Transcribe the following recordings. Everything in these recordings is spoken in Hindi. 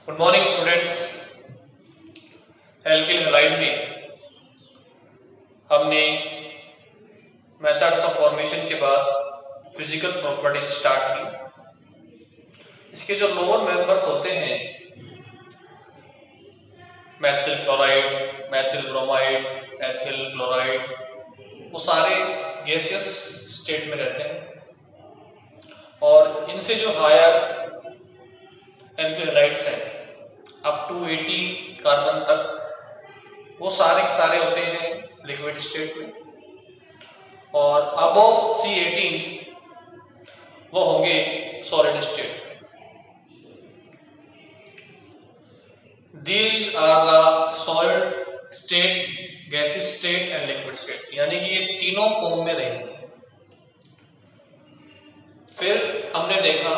Good morning students. Alkyl halide में हमने मेथड्स ऑफ फॉर्मेशन के बाद फिजिकल प्रॉपर्टीज स्टार्ट की। इसके जो लोअर मेंबर्स होते हैं, Maithil fluoride, Maithil bromide, ethyl chloride, वो सारे गैसियस स्टेट में रहते हैं और इनसे जो हायर एल्किल हैलाइड्स हैं अप टू 80 कार्बन तक, वो सारे के सारे होते हैं लिक्विड स्टेट में, और अबव C18 वो होंगे सॉलिड स्टेट में। These are the solid state, gaseous state and liquid state, यानी कि ये तीनों फॉर्म में रहेंगे। फिर हमने देखा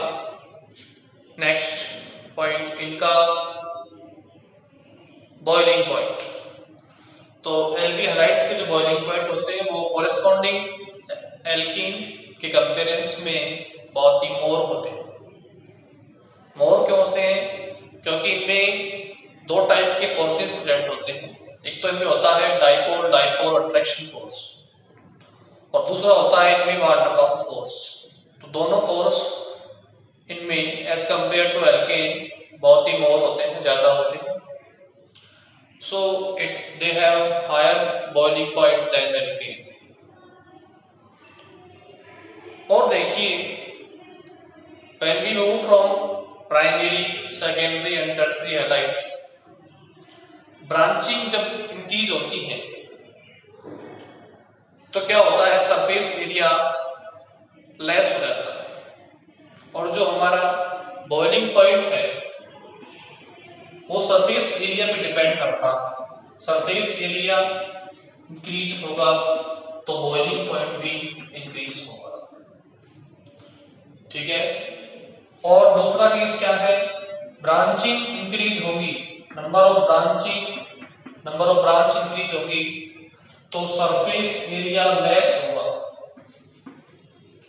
नेक्स्ट पॉइंट इनका बॉइलिंग पॉइंट। तो एल्किल हैलाइड्स के जो बॉइलिंग पॉइंट होते हैं वो कोरेस्पॉन्डिंग एल्कीन के कंपेरेंस में बहुत ही मोर होते हैं। मोर क्यों होते हैं? क्योंकि इनमें दो टाइप के फोर्सेस प्रेजेंट होते हैं। एक तो इनमें होता है डाइपोल डाइपोल अट्रैक्शन फोर्स, और दूसरा होता है इनमें वाटर कप फोर्स। तो दोनों फोर्स इनमें एज कंपेयर टू एल्केन बहुत ही मोर होते हैं, ज्यादा होते हैं। So they have higher boiling point than alkane। और देखिए, when we move from primary, secondary and tertiary halides, branching जब इंक्रीज होती है तो क्या होता है, सरफेस एरिया लेस हो जाता है, और जो हमारा बॉइलिंग पॉइंट है वो सरफेस एरिया पे डिपेंड करता है। सरफेस एरिया इंक्रीज होगा तो बॉइलिंग पॉइंट भी इंक्रीज होगा, ठीक है। और दूसरा केस क्या है, ब्रांचिंग इंक्रीज होगी, नंबर ऑफ ब्रांच इंक्रीज होगी तो सरफेस एरिया लेस होगा।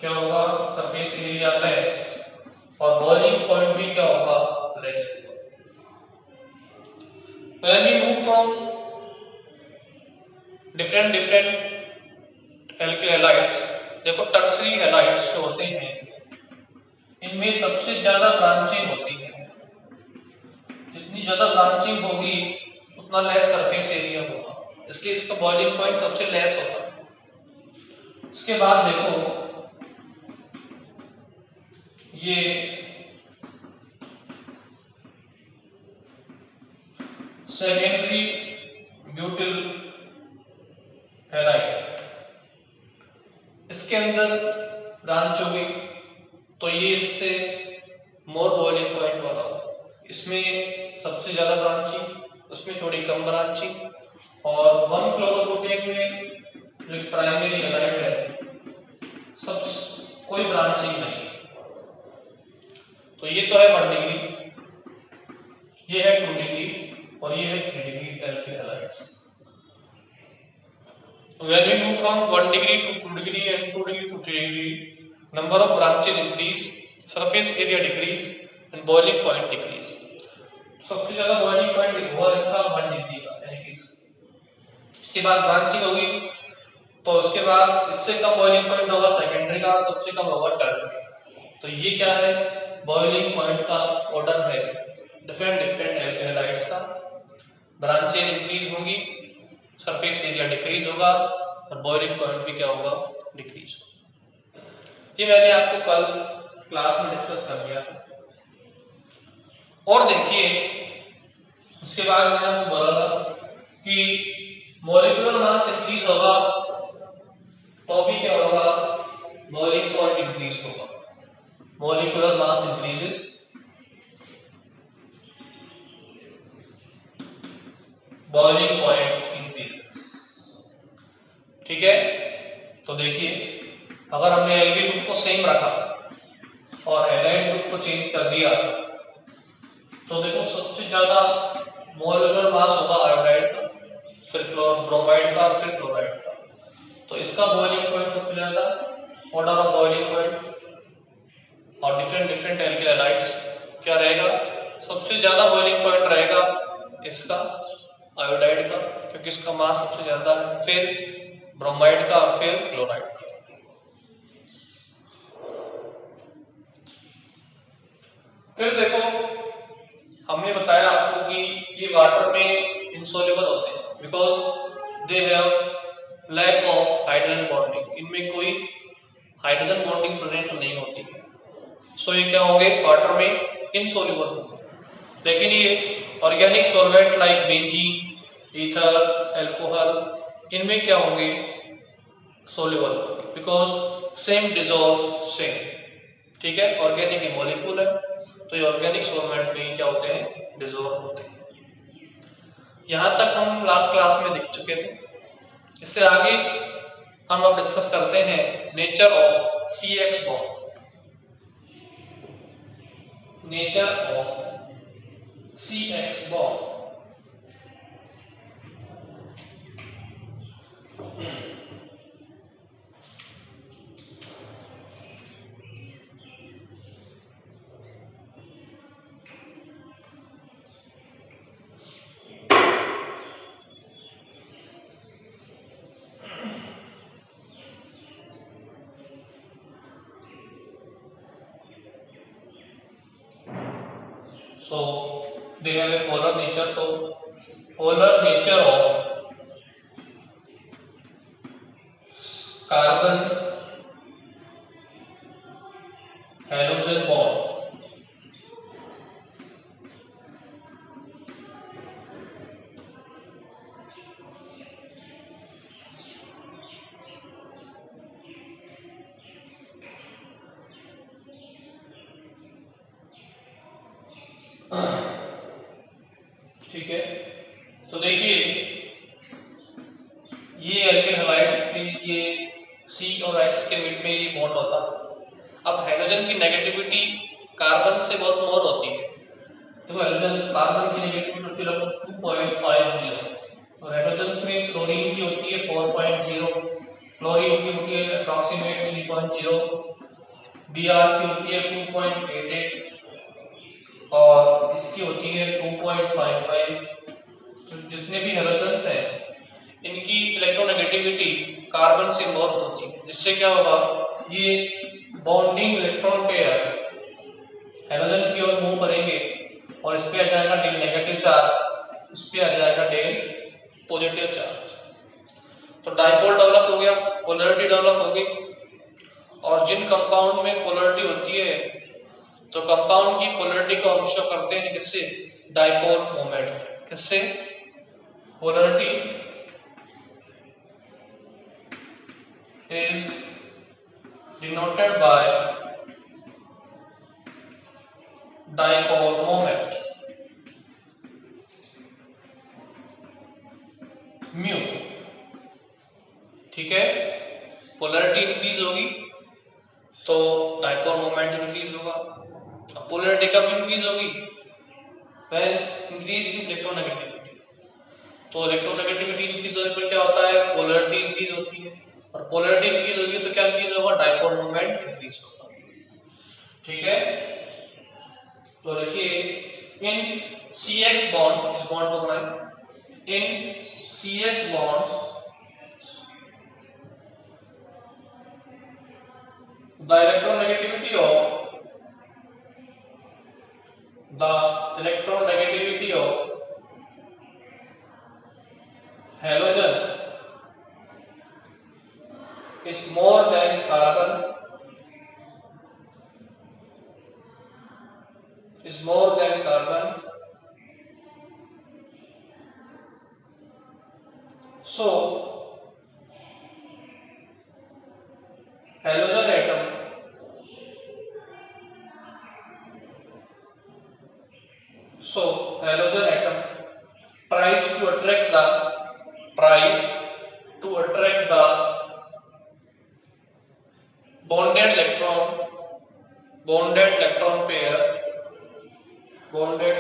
क्या होगा? सरफेस एरिया लेस, और बॉइलिंग पॉइंट भी क्या होगा? लेस होगा। When we move from different alkyl halides, देखो टर्सरी हैलाइड्स जो होते हैं इनमें सबसे ज्यादा ब्रांचिंग होती है। जितनी ज्यादा ब्रांचिंग होगी उतना लेस सरफेस एरिया होगा, इसलिए इसका बॉइलिंग पॉइंट सबसे लेस होता है। इसके बाद देखो ये सेकेंडरी ब्यूटिल हैलाइड, इसके अंदर ब्रांच होगी तो ये इससे मोर बॉइलिंग पॉइंट वाला होगा। इसमें सबसे ज्यादा ब्रांचिंग, उसमें थोड़ी कम ब्रांचिंग, और 1-क्लोरोप्रोपेन में जो प्राइमरी हैलाइड है सब कोई ब्रांचिंग नहीं है। तो ये तो है 1 डिग्री, ये है 2 डिग्री और ये है 3 degree alkyl halides. When we move from 1 degree to 2 degree and 2 degree to 3 degree, number of branches increase, surface area decrease and boiling point decrease। सबसे ज्यादा boiling point हुआ इसका 1 डिग्री का, यानी कि इसके बाद ब्रांचिंग होगी तो उसके बाद इससे कम बॉइलिंग पॉइंट होगा सेकेंडरी का, और सबसे कम होगा टर्शियरी। तो ये क्या है, बॉइलिंग पॉइंट का ऑर्डर है डिफरेंट एल्किल हैलाइड्स का। ब्रांचेज इंक्रीज होंगी, सरफेस एरिया डिक्रीज होगा, और बॉइलिंग पॉइंट भी क्या होगा? डिक्रीज होगा। ये मैंने आपको कल क्लास में डिस्कस कर दिया था। और देखिए उसके बाद मैंने आपको बोला था कि मॉलिक्यूलर मास इंक्रीज होगा तो भी क्या होगा? बॉइलिंग पॉइंट इंक्रीज होगा। Molecular mass increases, boiling point increases, ठीक है। तो देखिए, अगर हमने एल्किल ग्रुप को सेम रखा और हैलाइड ग्रुप को चेंज कर दिया तो देखो सबसे ज्यादा मॉलिक्यूलर मास होगा आयोडाइड का, फिर ब्रोमाइड का, फिर क्लोराइड का। तो इसका बॉइलिंग पॉइंट सबसे ज्यादा, ऑर्डर ऑफ बॉइलिंग पॉइंट। और डिफरेंट एल्किल हैलाइड्स क्या रहेगा? सबसे ज्यादा बॉइलिंग पॉइंट रहेगा इसका आयोडाइड का, क्योंकि इसका मास सबसे ज्यादा है, फिर ब्रोमाइड का और फिर क्लोराइड का। फिर देखो हमने बताया आपको कि ये वाटर में इनसॉल्युबल होते हैं because they have lack of hydrogen bonding, इनमें कोई हाइड्रोजन बॉन्डिंग प्रेजेंट नहीं होती, सो ये क्या होंगे वाटर में इनसॉल्युबल होंगे। लेकिन ये organic solvent like benzene, ether, alcohol, इनमें क्या होंगे सोल्युबल होंगे बिकॉज सेम डिजॉल्व सेम, ठीक है, ऑर्गेनिक ही मॉलिक्यूल है, तो ये ऑर्गेनिक सॉल्वेंट में क्या होते हैं डिजॉल्व होते हैं। यहां तक हम लास्ट क्लास में देख चुके थे। इससे आगे हम अब डिस्कस करते हैं nature of CX bond. Nature of CX bond. So they have a polar nature. So polar nature of carbon halogen bond, ठीक है। तो देखिए ये एल्केन हैलाइड, ये C और X के बीच में ये बॉन्ड होता है। अब हाइड्रोजन की नेगेटिविटी कार्बन से बहुत मोर होती है, तो हाइड्रोजन कार्बन की नेगेटिविटी होती है लगभग 2.50 और हाइड्रोजन में क्लोरीन की होती है 4.0, क्लोरीन की होती है अप्रॉक्सीमेट 3.0, Br की होती है 2.88 और इसकी होती है 2.55। तो जितने भी हैलोजन्स हैं इनकी इलेक्ट्रोनेगेटिविटी कार्बन से मोर होती है, जिससे क्या होगा ये बॉन्डिंग इलेक्ट्रॉन पेयर हैलोजन की ओर मूव करेंगे और इस पे आ जाएगा डेल नेगेटिव चार्ज, इस पे आ जाएगा डेल पॉजिटिव चार्ज। तो डाइपोल डेवलप हो गया, पोलैरिटी डेवलप हो गई। और जिन कंपाउंड में पोलैरिटी होती है तो कंपाउंड की पोलैरिटी को हम शो करते हैं किससे, डाइपोल मोमेंट। किससे, polarity is denoted by dipole moment mu, ठीक है। पोलैरिटी इंक्रीज होगी तो डाइपोल मोमेंट इंक्रीज होगा। अब पोलैरिटी कब इंक्रीज होगी, व्हेन इंक्रीज इन इलेक्ट्रोनेगेटिविटी। तो इलेक्ट्रोनेगेटिविटी इंक्रीज होने पर क्या होता है, पोलैरिटी इंक्रीज होती है और पोलैरिटी इंक्रीज होगी तो क्या इंक्रीज होगा, डाइपोल मोमेंट इंक्रीज होगा, ठीक है। तो देखिए इन CX बॉन्ड, इस बॉन्ड को बनाएं, इन CX bond the electronegativity of halogen is more than carbon, is more than carbon, so halogen atom tries to attract the bonded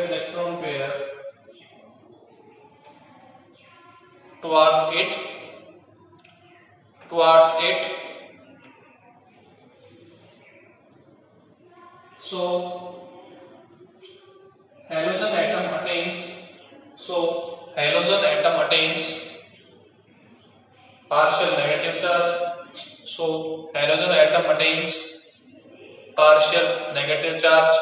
electron pair towards it. So halogen atom attains, so halogen atom attains partial negative charge, so halogen atom attains partial negative charge,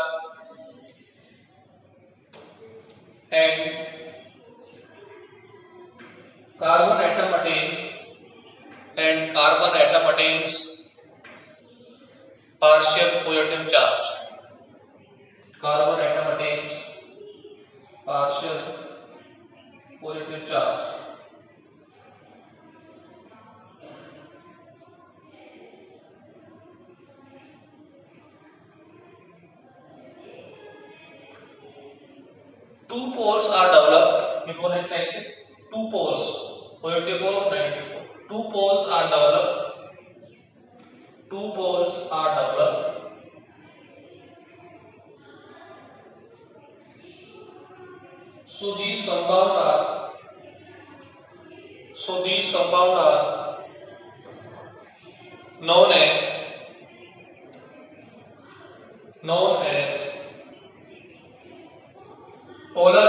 and carbon atom attains partial positive charge. Carbon atom attains partial positive charge. Two poles are developed. Before next slide, two poles, positive pole, negative pole. Two poles are developed. So these compound are known as polar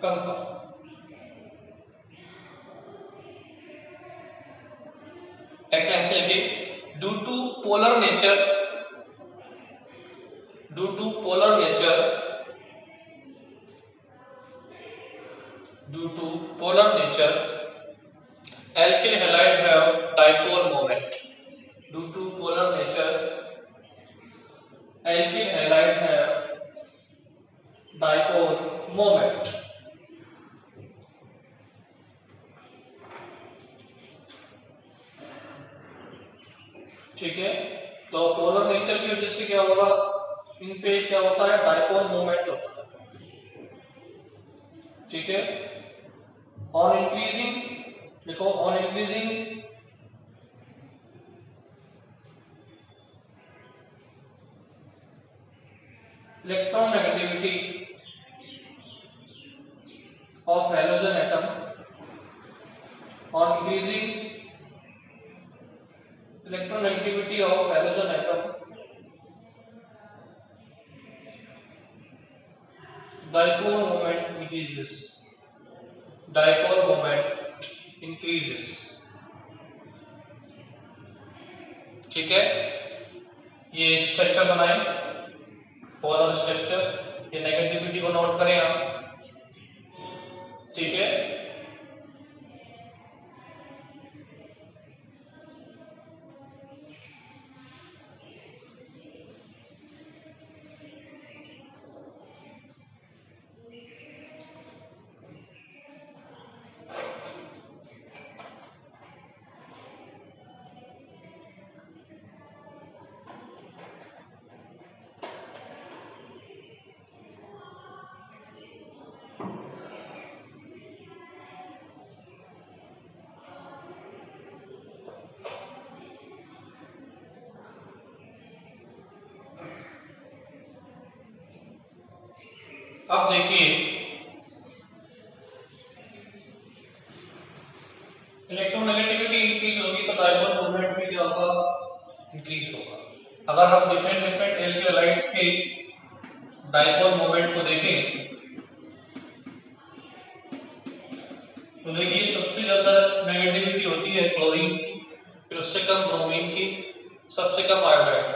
compound. Explanation लिखिए. Due to polar nature, alkyl halide have dipole moment. Due to polar nature, alkyl halide have dipole moment. ठीक है, तो पोलर नेचर की वजह से क्या होगा, इन पे क्या होता है, डाइपोल मोमेंट होता है. ठीक है, ऑन इंक्रीजिंग, देखो on increasing electronegativity of halogen atom, on increasing electronegativity of halogen atom, dipole moment increases. ठीक है, ये स्ट्रक्चर बनाए, पोलर स्ट्रक्चर, ये नेगेटिविटी को नोट करें आप. ठीक है, अब देखिए इलेक्ट्रोनेगेटिविटी इंक्रीज होगी तो डाइपोल मोमेंट भी क्या होगा, इंक्रीज होगा. अगर हम डिफरेंट एल्किल हैलाइड्स के डाइपोल मोमेंट को देखें तो देखिए सबसे ज्यादा नेगेटिविटी होती है क्लोरीन की, फिर उससे कम ब्रोमीन की, सबसे कम आयोडाइड.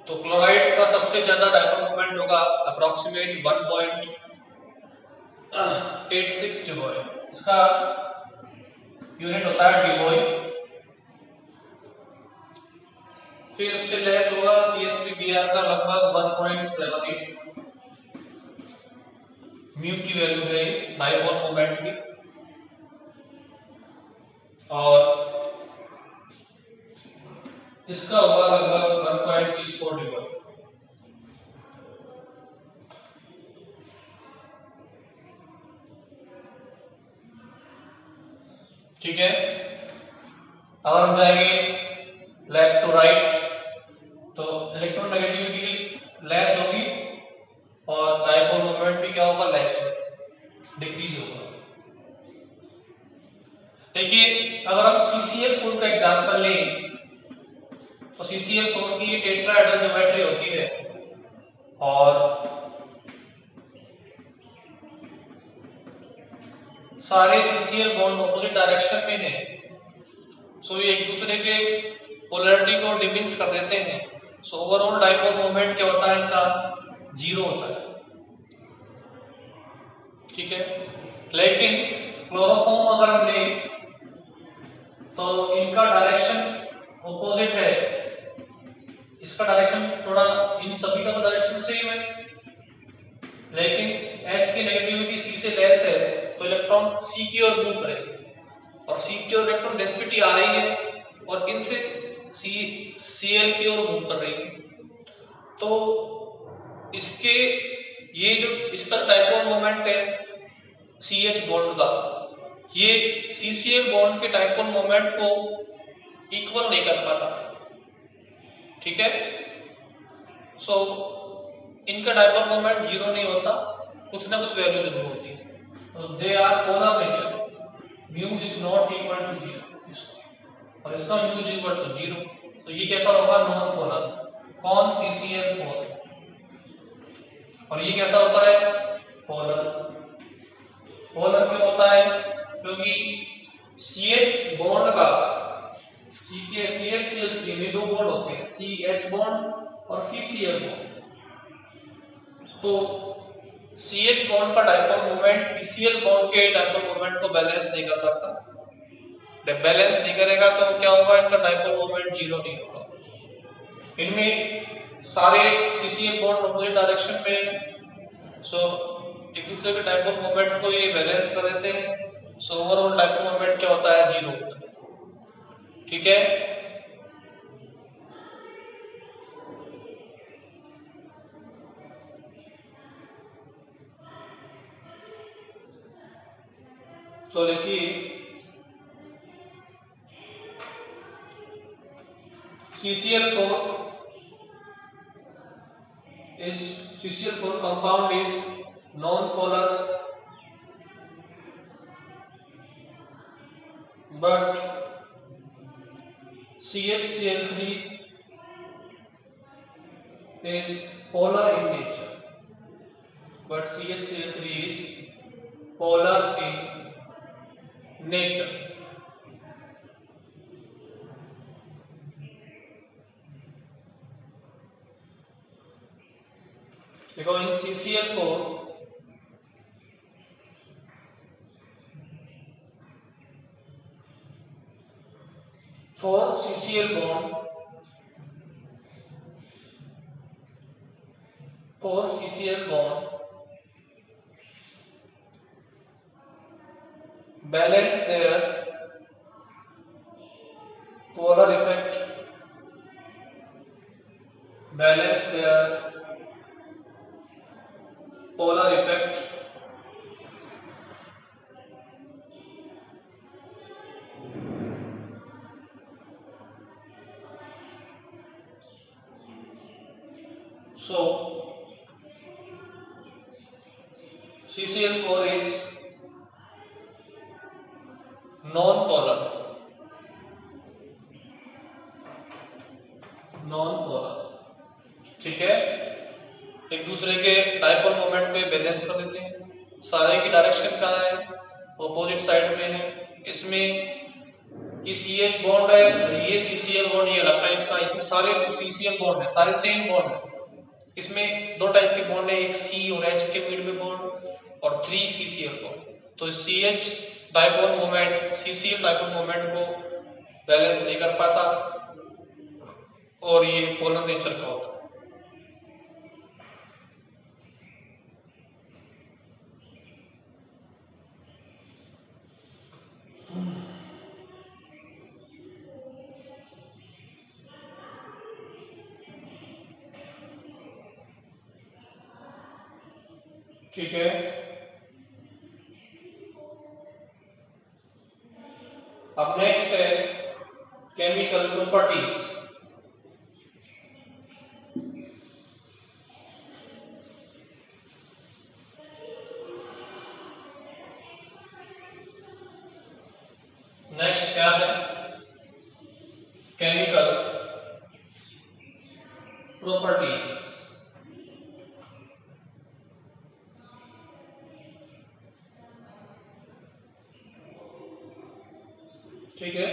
तो क्लोराइड का सबसे ज्यादा डाइपोल मोमेंट होगा अप्रोक्सीमेट 1.86 डिबॉय. इसका यूनिट होता है डिबॉय. फिर उससे लेस होगा CH3Br का लगभग 1.78 म्यू की वैल्यू है डाइपोल मोमेंट की. और इसका होगा लगभग 1.64 डिबॉय. ठीक है, अगर हम जाएंगे लेफ्ट टू राइट तो इलेक्ट्रोनेगेटिविटी लेस होगी और डाइपोल मोमेंट भी क्या होगा, लेस होगा, डिक्रीज होगा. देखिए अगर हम CCl4 का एग्जांपल लें तो CCl4 की टेट्राहेड्रल ज्योमेट्री होती है और सारे CCl बॉन्ड ऑपोजिट डायरेक्शन में है, सो ये एक दूसरे के पोलैरिटी को डिमिनिश कर देते हैं। सो ओवरऑल डाइपोल मोमेंट क्या होता है, इनका 0 होता है। ठीक है, लेकिन क्लोरोफॉर्म अगर हम लें तो इनका डायरेक्शन ऑपोजिट है, इसका डायरेक्शन थोड़ा, इन सभी का तो डायरेक्शन सेम है, लेकिन H की नेगेटिविटी C से लेस है तो इलेक्ट्रॉन C की ओर मूव करेंगे और C की ओर इलेक्ट्रॉन डेंसिटी आ रही है और इनसे Cl की ओर मूव कर रही है। तो इसके ये जो इसका डाइपोल मोमेंट है CH बॉन्ड का, ये CCl बॉन्ड के डाइपोल मोमेंट को इक्वल नहीं कर पाता। ठीक है, सो इनका डाइपोल मोमेंट 0 नहीं होता, कुछ ना कुछ वैल्यू जरूर होती है। तो they are polar nature, mu is not equal to 0 और इसका म्यू इज इक्वल टू 0। तो ये कैसा होगा, नॉन पोलर। कौन, CCl4। और ये कैसा होता है, पोलर। पोलर क्यों होता है, क्योंकि CH बॉन्ड का CH3 में दो बॉन्ड होते हैं, CH बॉन्ड और CCl बॉन्ड। तो CH बॉन्ड का डाइपोल मोमेंट CCl बॉन्ड के डाइपोल मोमेंट को बैलेंस नहीं कर सकता। जब बैलेंस नहीं करेगा तो क्या होगा, इनका डाइपोल मोमेंट 0 नहीं होगा। इनमें सारे CCl बॉन्ड ऑपोजिट डायरेक्शन में, सो एक दूसरे के डाइपोल मोमेंट को ये बैलेंस कर देते हैं। सो ओवरऑल डाइपोल मोमेंट क्या होता है, 0 होता है। ठीक है, तो देखिए CCl4 compound is non-polar, but CHCl3 is polar in nature. But CHCl3 is polar in nature. Because in CCl4 for CCl bond, balance their polar effect, balance their polar effect so CCl4 is non-polar, ठीक है। एक दूसरे के डाइपोल मोमेंट को बैलेंस कर देते हैं। सारे की डायरेक्शन कहाँ है, ऑपोजिट साइड में है। इसमें ये CH बॉन्ड है, ये CCl बॉन्ड, ये अलग टाइप का। इसमें सारे CCl बॉन्ड है, सारे सेम बॉन्ड है। इसमें दो टाइप के बॉन्ड है, एक C और H के मिड में बॉन्ड और 3 CCl बॉन्ड। तो CH dipole moment CCl dipole moment को बैलेंस नहीं कर पाता और ये पोलर नेचर का होता है। ठीक है, अब नेक्स्ट है केमिकल प्रॉपर्टीज। नेक्स्ट क्या है, केमिकल प्रॉपर्टीज। ठीक है,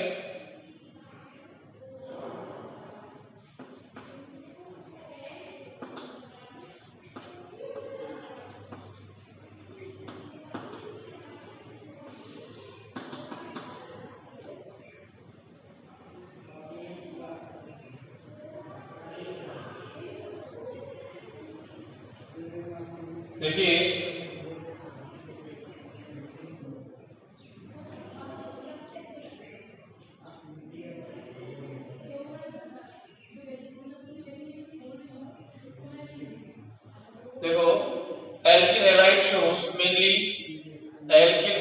देखिए देखो alkyl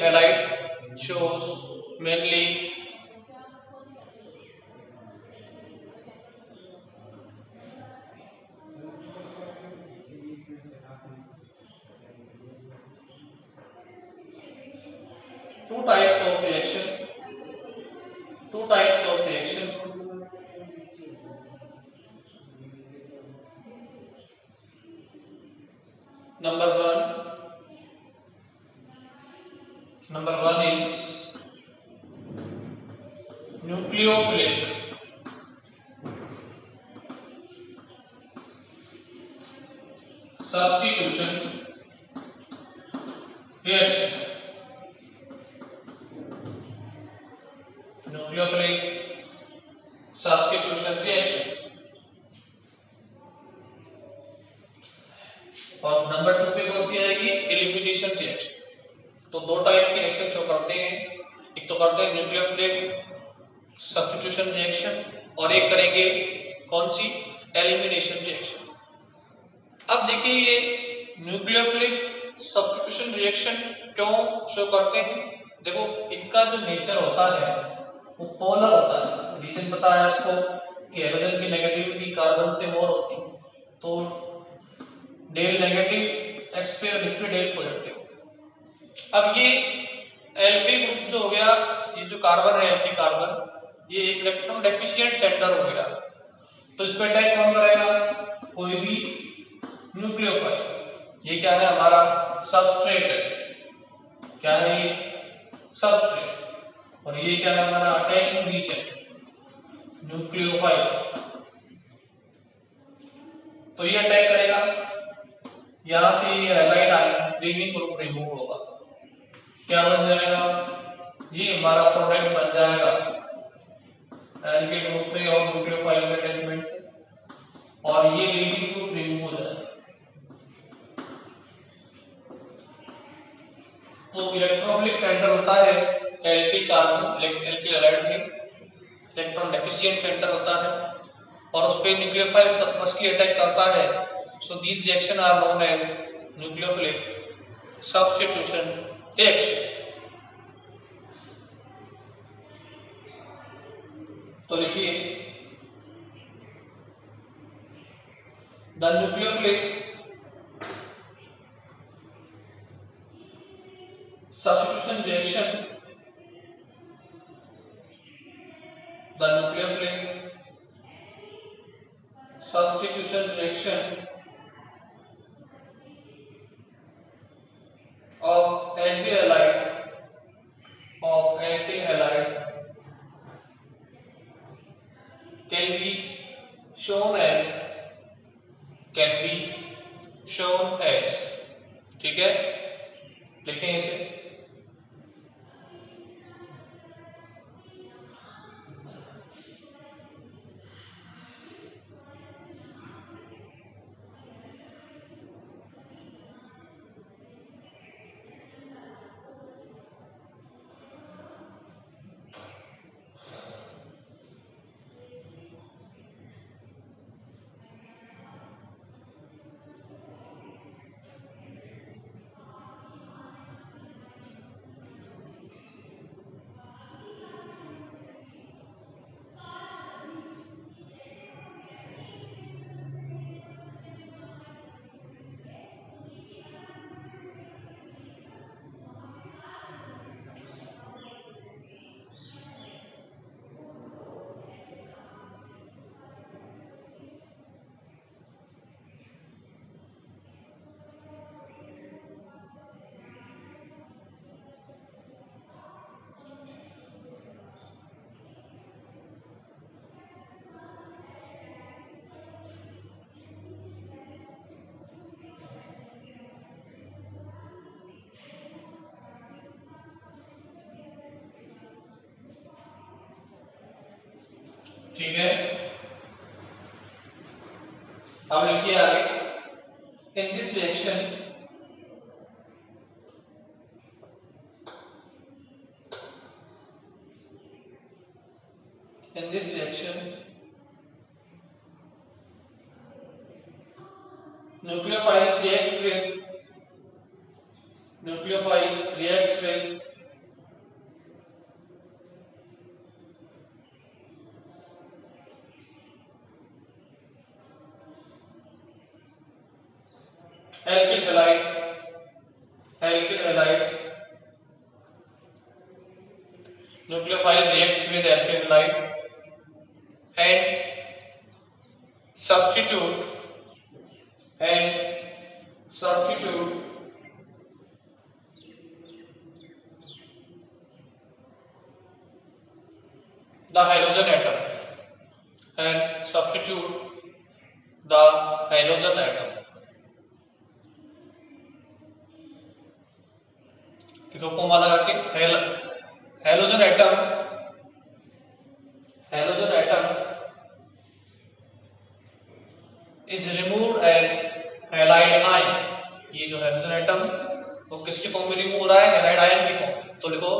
halide shows mainly two types of reaction. Number one is nucleophilic substitution reaction. Nucleophilic substitution reaction. और नंबर टू पे कौन सी आएगी? Elimination reaction. तो दो टाइप की रिएक्शन शो करते हैं, एक तो करते हैं न्यूक्लियोफिलिक सब्स्टिट्यूशन रिएक्शन और एक करेंगे कौन सी? Elimination reaction. अब देखिए ये न्यूक्लियोफिलिक सब्स्टिट्यूशन रिएक्शन क्यों शो करते हैं? देखो इनका जो नेचर होता है वो पोलर होता है। रीजन पता है आपको कि हाइड्रोजन की नेगेटिविटी कार्बन से मोर होती है, तो डेल नेगेटिव एक्स पे और इस पे डेल पॉजिटिव। अब ये एल्किल ग्रुप जो हो गया, ये जो कार्बन है एल्किल कार्बन, ये एक इलेक्ट्रॉन डेफिशिएंट सेंटर हो गया, तो इस पे अटैक कौन करेगा? कोई भी न्यूक्लियोफाइल। ये क्या है? हमारा सबस्ट्रेट है। क्या है ये? सबस्ट्रेट। और ये क्या है? हमारा अटैकिंग रीजन न्यूक्लियोफाइल। तो ये अटैक करेगा, यहां से ये halide ion leaving group remove होगा। क्या बन जाएगा? ये हमारा प्रोडक्ट बन जाएगा एल्किल ग्रुप में और न्यूक्लियोफाइल के अटैचमेंट से, और ये लीविंग ग्रुप रिमूव हो जाएगा। तो इलेक्ट्रोफिलिक सेंटर होता है एल्किल कार्बन एल्किल हैलाइड में, इलेक्ट्रॉन डेफिशिएंट सेंटर होता है और उस पे न्यूक्लियोफाइल मस्टली अटैक करता है। So these reaction are known as nucleophilic substitution reaction. तो लिखिए the nucleophilic substitution reaction, the nucleophilic substitution reaction of alkyl halide can be shown as ठीक है, लिखें इसे ठीक है, अब लिखिए आगे, in this reaction nucleophile reacts with alkyl halide. Nucleophile reacts with alkyl halide and substitute the halogen atoms and substitute the halogen atom. देखो कोमा लगा के halogen atom is removed as halide ion. ये जो halogen atom वो किसके फॉर्म में रिमूव हो रहा है? halide ion की फॉर्म में. तो लिखो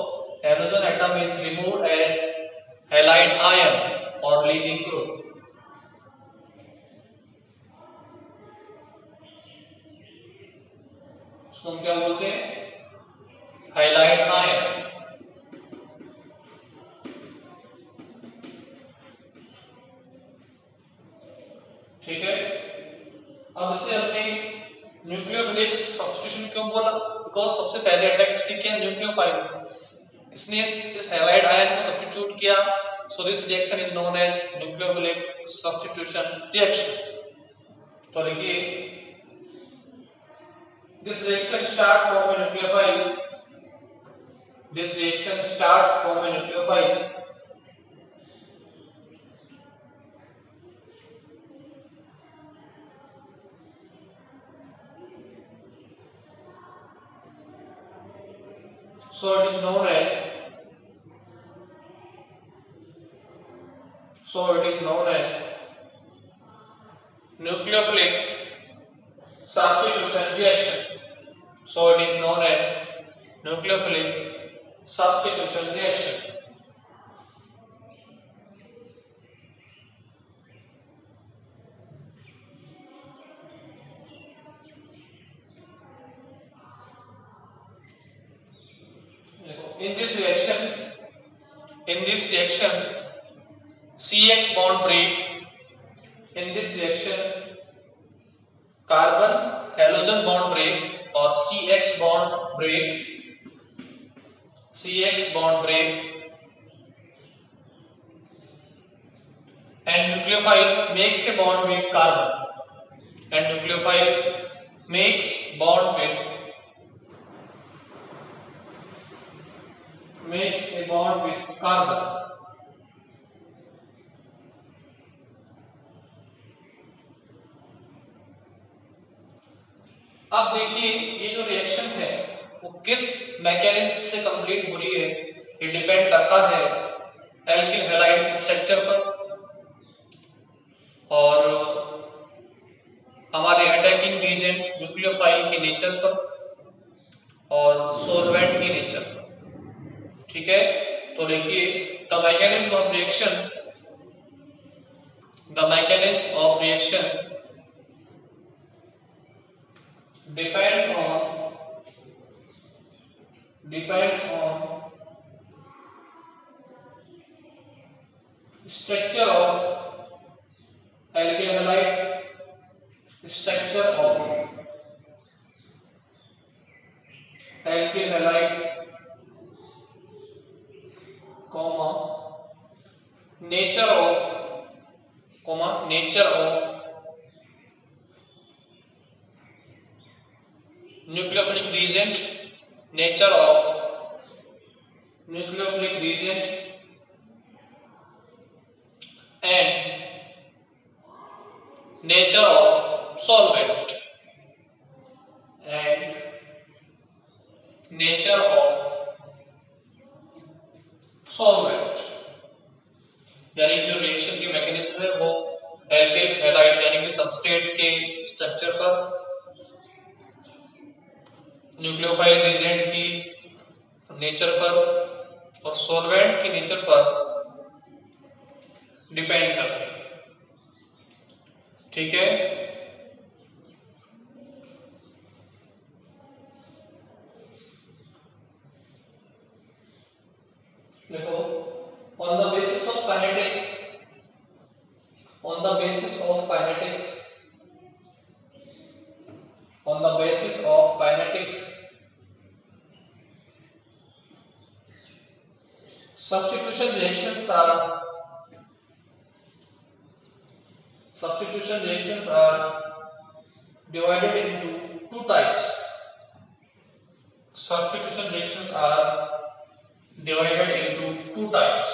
halogen atom is removed as halide ion और leaving group. इसको हम क्या बोलते हैं? halide ion. ठीक है, अब इसे हमने न्यूक्लियोफिलिक सब्स्टिट्यूशन क्यों बोला? बिकॉज सबसे पहले अटैक किसकी किया? न्यूक्लियोफाइल. इसने इस हैलाइड आयन को सब्स्टिट्यूट किया, so this reaction is known as nucleophilic substitution reaction. तो देखिए, this reaction start from a nucleophile. This reaction starts from a nucleophile so it is known as nucleophilic substitution reaction. So it is known as nucleophilic substitution reaction. In this reaction CX bond break. In this reaction carbon halogen bond break or CX bond break and nucleophile makes a bond with carbon makes a bond with carbon. अब देखिए, ये जो रिएक्शन है वो किस मैकेनिज्म से कंप्लीट हो रही है, ये डिपेंड करता है एल्किल हैलाइड स्ट्रक्चर पर और हमारे अटैकिंग एजेंट न्यूक्लियोफाइल के नेचर पर और सॉल्वेंट की नेचर पर. ठीक है, तो देखिए, the mechanism of reaction depends on structure of alkyl halide, comma nature of nucleophilic reagent, and nature of solvent यानी जो रिएक्शन की मैकेनिज्म है वो एल्किल हैलाइड यानी कि सबस्ट्रेट के स्ट्रक्चर पर, न्यूक्लियोफाइल रिएजेंट की नेचर पर और सॉल्वेंट की नेचर पर डिपेंड करते हैं। ठीक है, देखो, on the basis of kinetics, on the basis of kinetics, on the basis of kinetics, substitution reactions are divided into two types. Substitution reactions are divided into two types.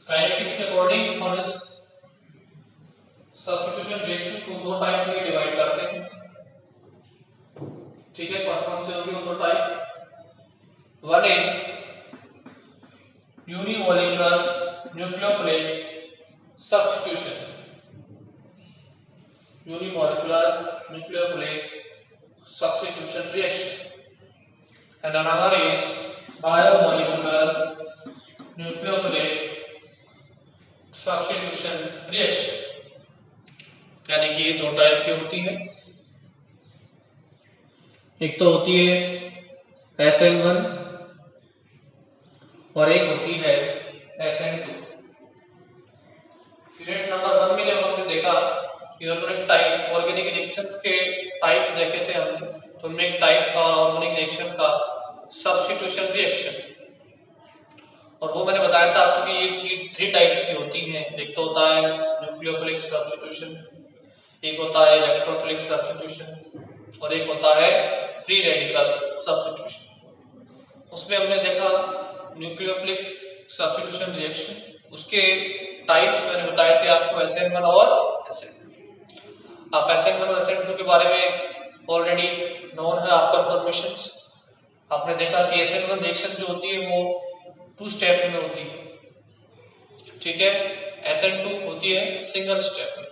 Kinetics के अकॉर्डिंग हम इस सब्स्टिट्यूशन रिएक्शन को दो टाइप में डिवाइड करते हैं। ठीक है, कौन कौन से होंगे वो दो type? One is unimolecular nucleophilic substitution, unimolecular nucleophilic substitution reaction, and another is biomolecular nucleophilic substitution reaction, यानी कि ये दो टाइप की होती है। एक तो होती है SN1 और एक होती है SN2। यूनिट नंबर 1 में जब हमने देखा इनऑर्गेनिक टाइप, ऑर्गेनिक रिएक्शंस के टाइप्स देखे थे हमने, तो उनमें एक टाइप था ऑर्गेनिक रिएक्शन का सब्स्टिट्यूशन रिएक्शन, और वो मैंने बताया था आपको कि ये थ्री टाइप्स की होती हैं। एक तो होता है न्यूक्लियोफिलिक सब्स्टिट्यूशन, एक होता है इलेक्ट्रोफिलिक सब्स्टिट्यूशन और एक होता है फ्री रेडिकल सब्स्टिट्यूशन। उसमें हमने देखा न्यूक्लियोफिलिक सब्स्टिट्यूशन रिएक्शन, उसके टाइप्स मैंने बताए थे आपको SN1 और SN2। आप SN1 और SN2 के बारे में ऑलरेडी नोन है आपका इन्फॉर्मेशंस। आपने देखा कि SN1 रिएक्शन जो होती है वो 2 स्टेप में होती है। ठीक है, SN2 होती है सिंगल स्टेप में।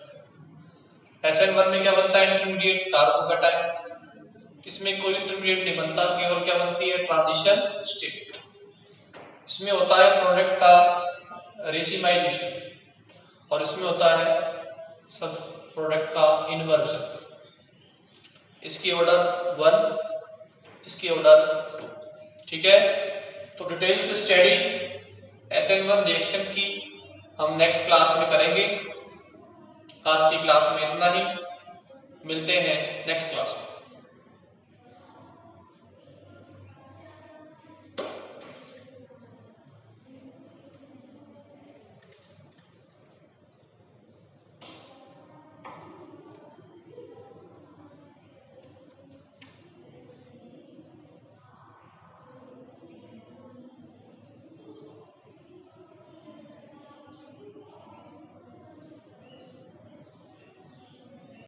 SN1 में क्या बनता है? Intermediate carbocation. इसमें कोई इंटरमीडिएट नहीं बनता, केवल क्या बनती है? Transition state. इसमें होता है प्रोडक्ट का रेसिमाइजेशन और इसमें होता है सब प्रोडक्ट का इन्वर्जन। इसकी ऑर्डर 1, इसकी ऑर्डर 2। ठीक है, तो डिटेल से स्टडी SN1 रिएक्शन की हम नेक्स्ट क्लास में करेंगे। आज की क्लास में इतना ही, मिलते हैं नेक्स्ट क्लास में।